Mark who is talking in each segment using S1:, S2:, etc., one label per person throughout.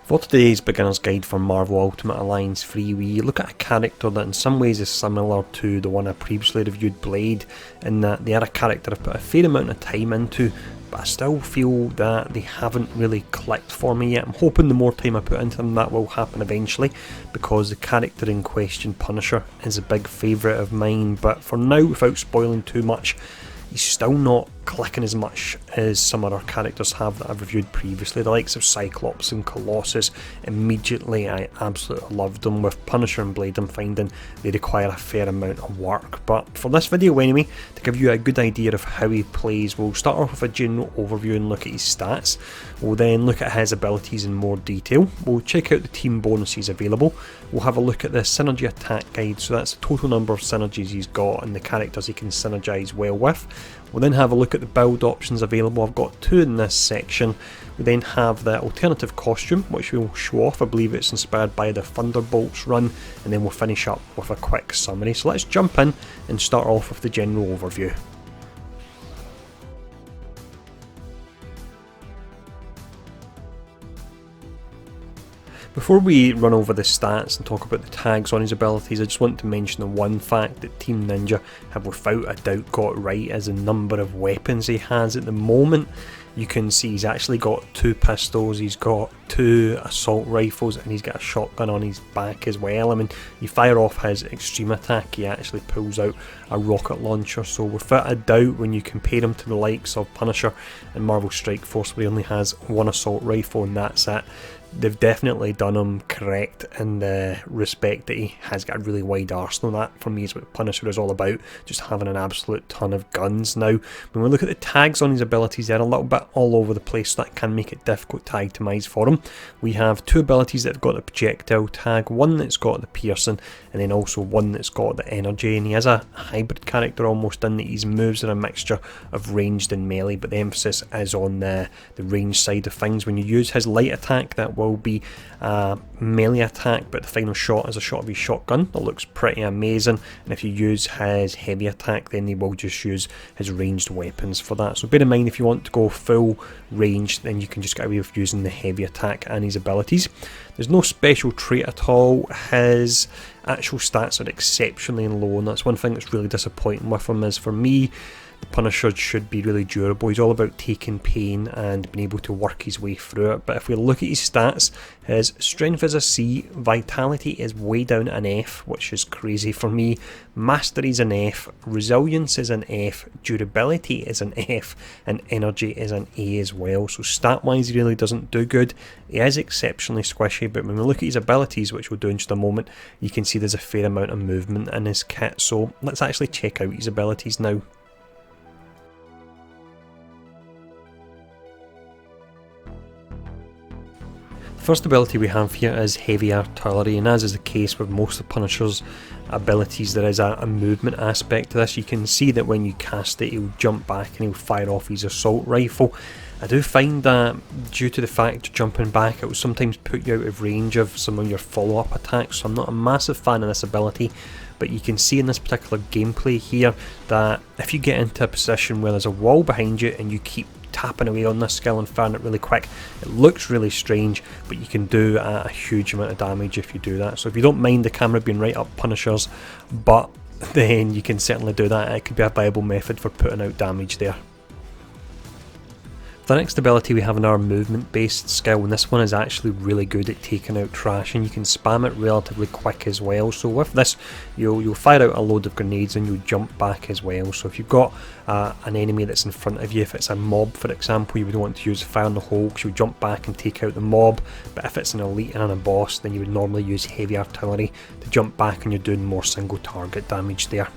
S1: For today's beginner's guide for Marvel Ultimate Alliance 3, we look at a character that in some ways is similar to the one I previously reviewed, Blade, in that they are a character I've put a fair amount of time into, but I still feel that they haven't really clicked for me yet. I'm hoping the more time I put into them that will happen eventually, because the character in question, Punisher, is a big favourite of mine, but for now, without spoiling too much, he's still not clicking as much as some other characters have that I've reviewed previously. The likes of Cyclops and Colossus, immediately I absolutely loved them. With Punisher and Blade, I'm finding they require a fair amount of work. But for this video anyway, to give you a good idea of how he plays, we'll start off with a general overview and look at his stats. We'll then look at his abilities in more detail. We'll check out the team bonuses available. We'll have a look at the synergy attack guide, so that's the total number of synergies he's got and the characters he can synergize well with. We'll then have a look at the build options available. I've got two in this section. We then have the alternative costume, which we'll show off. I believe it's inspired by the Thunderbolts run, and then we'll finish up with a quick summary. So let's jump in and start off with the general overview. Before we run over the stats and talk about the tags on his abilities, I just want to mention the one fact that Team Ninja have without a doubt got right is the number of weapons he has at the moment. You can see he's actually got 2 pistols, he's got 2 assault rifles, and he's got a shotgun on his back as well. I mean, you fire off his extreme attack, he actually pulls out a rocket launcher, so without a doubt, when you compare him to the likes of Punisher and Marvel Strike Force, where he only has 1 assault rifle and that's it, they've definitely done him correct in the respect that he has got a really wide arsenal. That for me is what Punisher is all about, just having an absolute ton of guns. Now, when we look at the tags on his abilities, they're a little bit all over the place, so that can make it difficult to itemize for him. We have 2 abilities that have got the projectile tag, one that's got the piercing, and then also one that's got the energy, and he is a hybrid character almost in that his moves are a mixture of ranged and melee, but the emphasis is on the range side of things. When you use his light attack, that will be a melee attack, but the final shot is a shot of his shotgun that looks pretty amazing, and if you use his heavy attack, then he will just use his ranged weapons for that. So bear in mind, if you want to go full range, then you can just get away with using the heavy attack and his abilities. There's no special trait at all. His actual stats are exceptionally low, and that's one thing that's really disappointing with him. Is for me, the Punisher should be really durable. He's all about taking pain and being able to work his way through it. But if we look at his stats, his strength is a C, vitality is way down an F, which is crazy for me, mastery is an F, resilience is an F, durability is an F, and energy is an A as well. So stat wise he really doesn't do good. He is exceptionally squishy, but when we look at his abilities, which we'll do in just a moment, you can see there's a fair amount of movement in his kit. So let's actually check out his abilities now. First ability we have here is Heavy Artillery, and as is the case with most of Punisher's abilities, there is a movement aspect to this. You can see that when you cast it, he'll jump back and he'll fire off his assault rifle. I do find that due to the fact jumping back, it will sometimes put you out of range of some of your follow-up attacks, so I'm not a massive fan of this ability. But you can see in this particular gameplay here that if you get into a position where there's a wall behind you and you keep tapping away on this skill and firing it really quick, it looks really strange, but you can do a huge amount of damage if you do that. So if you don't mind the camera being right up Punisher's butt, then you can certainly do that. It could be a viable method for putting out damage there. The next ability we have in our movement based skill, and this one is actually really good at taking out trash, and you can spam it relatively quick as well. So with this, you'll fire out a load of grenades and you'll jump back as well. So if you've got an enemy that's in front of you, if it's a mob for example, you would want to use fire in the hole because you'll jump back and take out the mob. But if it's an elite and a boss, then you would normally use heavy artillery to jump back and you're doing more single target damage there.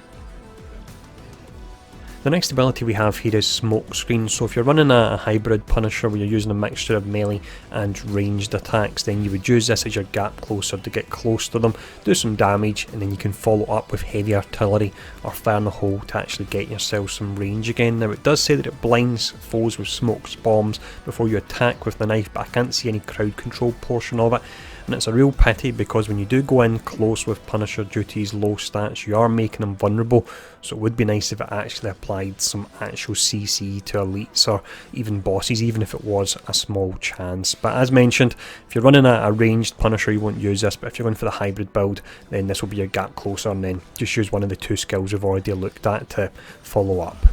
S1: The next ability we have here is Smoke Screen. So if you're running a hybrid Punisher where you're using a mixture of melee and ranged attacks, then you would use this as your gap closer to get close to them, do some damage, and then you can follow up with heavy artillery or fire in the hole to actually get yourself some range again. Now it does say that it blinds foes with smoke bombs before you attack with the knife, but I can't see any crowd control portion of it. and it's a real pity because when you do go in close with Punisher due to his low stats, you are making him vulnerable, so it would be nice if it actually applied some actual CC to elites or even bosses, even if it was a small chance. But as mentioned, if you're running a ranged Punisher you won't use this, but if you're going for the hybrid build then this will be your gap closer, and then just use one of the two skills we've already looked at to follow up.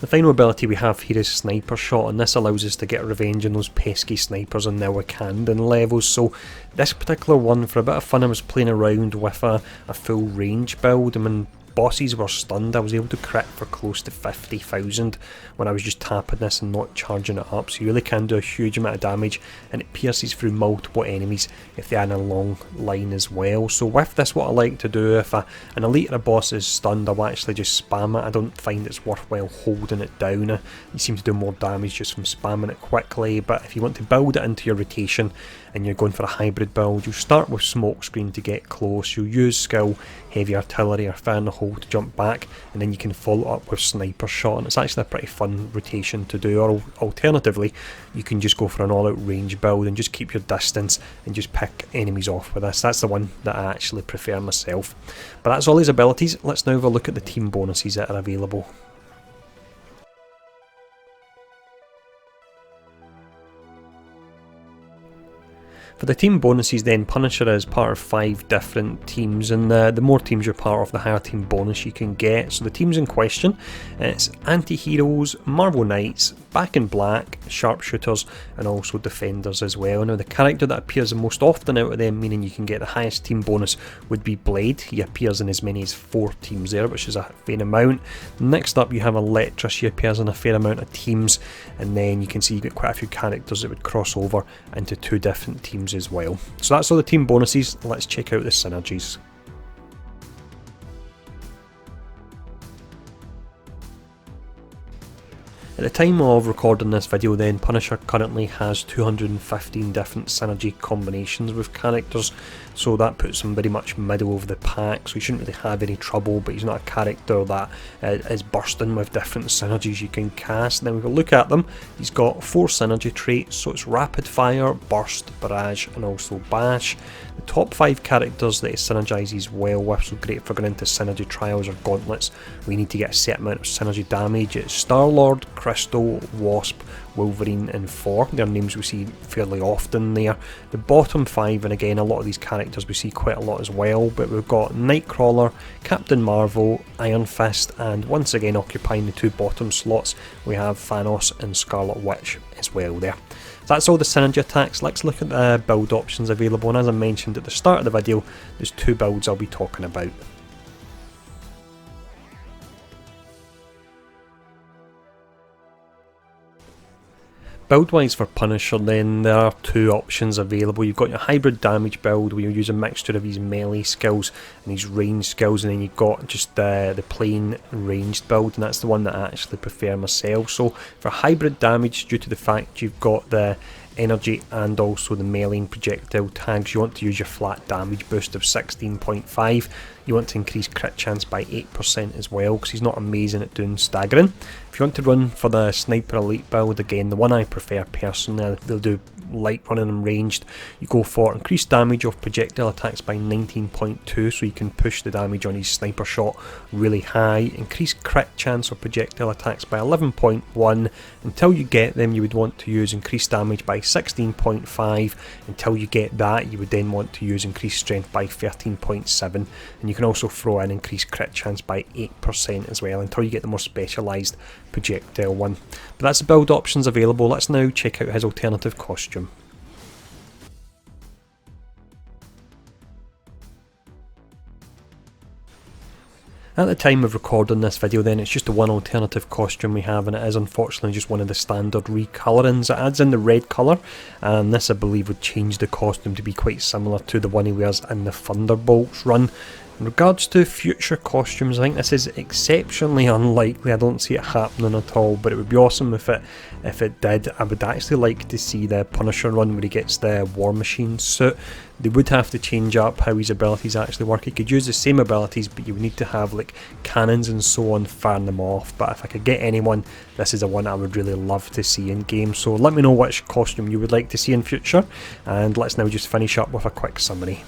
S1: The final ability we have here is Sniper Shot, and this allows us to get revenge on those pesky snipers on the Wakandon levels. So this particular one, for a bit of fun, I was playing around with a full range build, and when bosses were stunned I was able to crit for close to 50,000 when I was just tapping this and not charging it up, so you really can do a huge amount of damage, and it pierces through multiple enemies if they're in a long line as well. So with this, what I like to do, if an elite or a boss is stunned, I'll actually just spam it. I don't find it's worthwhile holding it down. You seem to do more damage just from spamming it quickly, but if you want to build it into your rotation and you're going for a hybrid build, you'll start with Smokescreen to get close, you'll use skill Heavy Artillery or Fire in the Hole to jump back, and then you can follow up with Sniper Shot, and it's actually a pretty fun rotation to do. Or alternatively, you can just go for an all-out range build and just keep your distance and just pick enemies off with this. That's the one that I actually prefer myself. But that's all his abilities. Let's now have a look at the team bonuses that are available. For the team bonuses then, Punisher is part of 5 different teams, and the more teams you're part of, the higher team bonus you can get. So the teams in question, it's Anti-Heroes, Marvel Knights, Back in Black, Sharpshooters, and also Defenders as well. Now the character that appears the most often out of them, meaning you can get the highest team bonus, would be Blade. He appears in as many as 4 teams there, which is a fair amount. Next up you have Electra. She appears in a fair amount of teams, and then you can see you get quite a few characters that would cross over into 2 different teams as well. So that's all the team bonuses. Let's check out the synergies. At the time of recording this video then, Punisher currently has 215 different synergy combinations with characters, so that puts him very much middle of the pack, so he shouldn't really have any trouble, but he's not a character that is bursting with different synergies you can cast. Then we will look at them. He's got 4 synergy traits, so it's Rapid Fire, Burst, Barrage, and also Bash. The top 5 characters that he synergizes well with, so great for going into synergy trials or gauntlets, we need to get a set amount of synergy damage. It's Star-Lord, Crystal, Wasp, Wolverine and Thor. Their names we see fairly often there. The bottom 5, and again a lot of these characters we see quite a lot as well, but we've got Nightcrawler, Captain Marvel, Iron Fist, and once again occupying the 2 bottom slots we have Thanos and Scarlet Witch as well there. So that's all the synergy attacks. Let's look at the build options available, and as I mentioned at the start of the video, there's 2 builds I'll be talking about. Build wise for Punisher then, there are 2 options available. You've got your hybrid damage build where you use a mixture of his melee skills and his range skills, and then you've got just the plain ranged build, and that's the one that I actually prefer myself. So for hybrid damage, due to the fact you've got the energy and also the melee and projectile tags, you want to use your flat damage boost of 16.5. You want to increase crit chance by 8% as well, because he's not amazing at doing staggering. If you want to run for the Sniper Elite build, again the one I prefer personally, they'll do light running and ranged, you go for increased damage of projectile attacks by 19.2, so you can push the damage on his Sniper Shot really high. Increased crit chance of projectile attacks by 11.1. Until you get them you would want to use increased damage by 16.5. Until you get that you would then want to use increased strength by 13.7, and you can also throw in increased crit chance by 8% as well until you get the more specialised projectile one. But that's the build options available. Let's now check out his alternative costume. At the time of recording this video then, it's just the one alternative costume we have, and it is unfortunately just one of the standard recolourings. It adds in the red colour, and this I believe would change the costume to be quite similar to the one he wears in the Thunderbolts run. In regards to future costumes, I think this is exceptionally unlikely. I don't see it happening at all, but it would be awesome if it did. I would actually like to see the Punisher run where he gets the War Machine suit, They would have to change up how his abilities actually work. He could use the same abilities, but you would need to have like cannons and so on firing them off. But if I could get anyone, this is the one I would really love to see in game. So let me know which costume you would like to see in future, and let's now just finish up with a quick summary.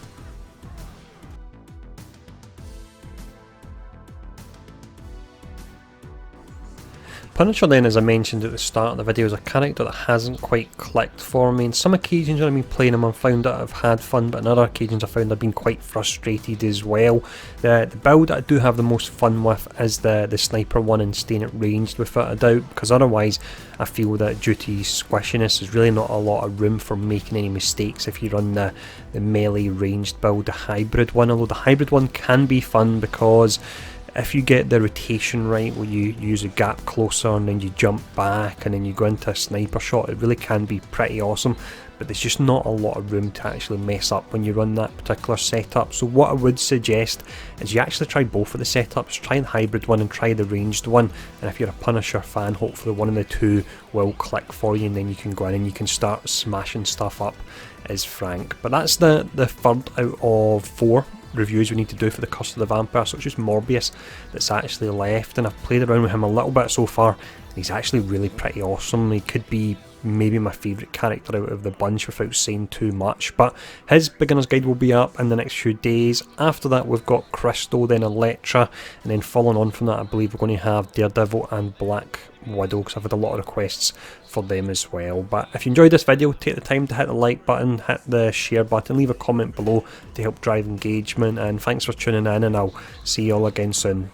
S1: Punisher then, as I mentioned at the start of the video, is a character that hasn't quite clicked for me. In some occasions when I've been playing him, I've found that I've had fun, but in other occasions I've found I've been quite frustrated as well. The build that I do have the most fun with is the sniper one and staying at ranged without a doubt, because otherwise I feel that due to squishiness there's really not a lot of room for making any mistakes if you run the melee ranged build, the hybrid one, although the hybrid one can be fun because if you get the rotation right, where you use a gap closer and then you jump back and then you go into a sniper shot, it really can be pretty awesome, but there's just not a lot of room to actually mess up when you run that particular setup. So what I would suggest is you actually try both of the setups, try the hybrid one and try the ranged one, and if you're a Punisher fan, hopefully one of the two will click for you, and then you can go in and you can start smashing stuff up as Frank. But that's the third out of 4 reviews we need to do for the Curse of the Vampire, so it's just Morbius that's actually left, and I've played around with him a little bit so far, and he's actually really pretty awesome. He could be maybe my favourite character out of the bunch without saying too much, but his beginner's guide will be up in the next few days. After that we've got Crystal, then Elektra, and then following on from that I believe we're going to have Daredevil and Black Widow, because I've had a lot of requests for them as well. But if you enjoyed this video, take the time to hit the like button, hit the share button, leave a comment below to help drive engagement, and thanks for tuning in, and I'll see you all again soon.